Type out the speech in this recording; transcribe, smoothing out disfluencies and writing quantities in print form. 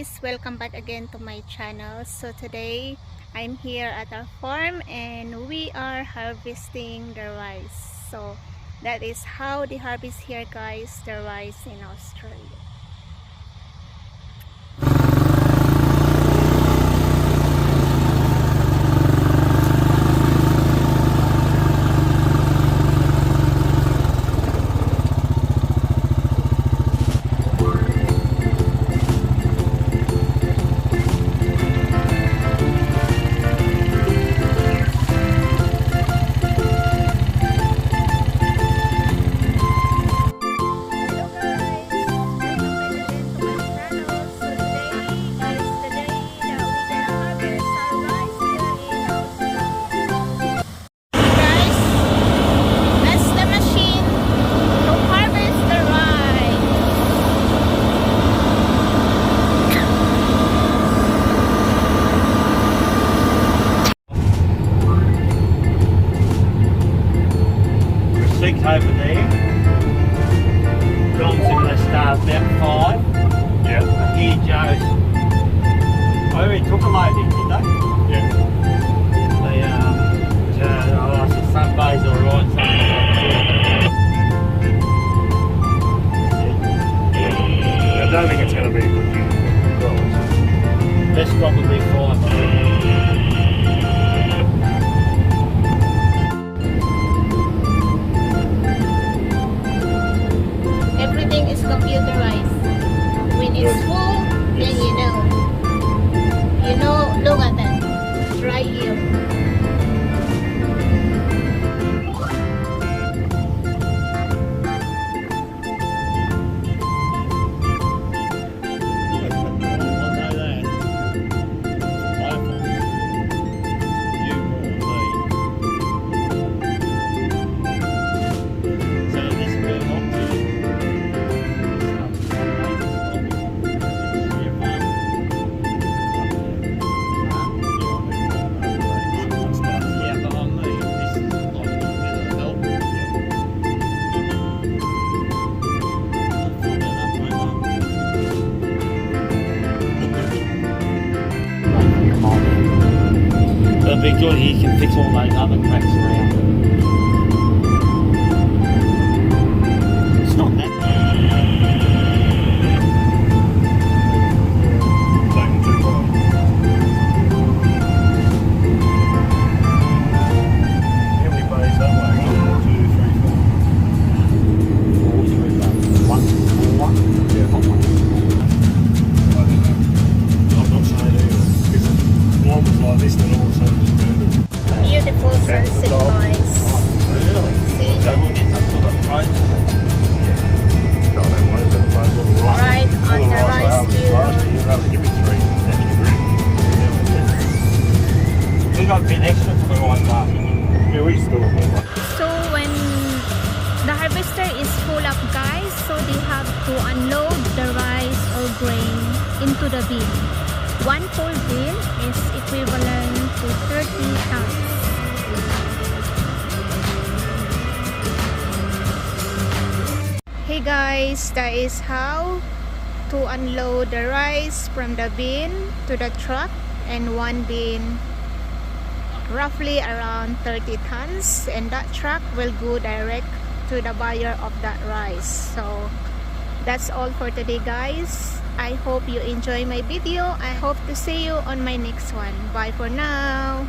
guys, welcome back again to my channel. So today I'm here at our farm and we are harvesting the rice. So that is how they harvest here guys, the rice in Australia. Over there. John's in the start about 5. Yeah. And here Joe's. I already took a load in, did they? Yeah. I said some days are alright, some days I don't think it's going to be a good year. That's probably fine. Everything is computerized. When it's full, then you know, look at that. It's right here. Big joy, he can fix all those other cracks around. It's not that How many bays that way? 1, 2, 3, 4. 4, 3, 1, 1, Yeah. hot one. I don't know. I'm not saying either. Because one was like this, then all of a sudden just burned it. Beautiful sunset guys. Really? See? So we'll get some sort of price. No, I don't want it. It's a little rice. Right on the rice field. You'd rather give me 3 extra grits. We got a bit extra for the right marking. Yeah, we still have more. So when the harvester is full up guys, so they have to unload the rice or grain into the bin. One full bin is equivalent to 30 tons. Hey guys, that is how to unload the rice from the bin to the truck, and one bin roughly around 30 tons, and that truck will go direct to the buyer of that rice. So that's all for today guys. I hope you enjoy my video. I hope to see you on my next one. Bye for now.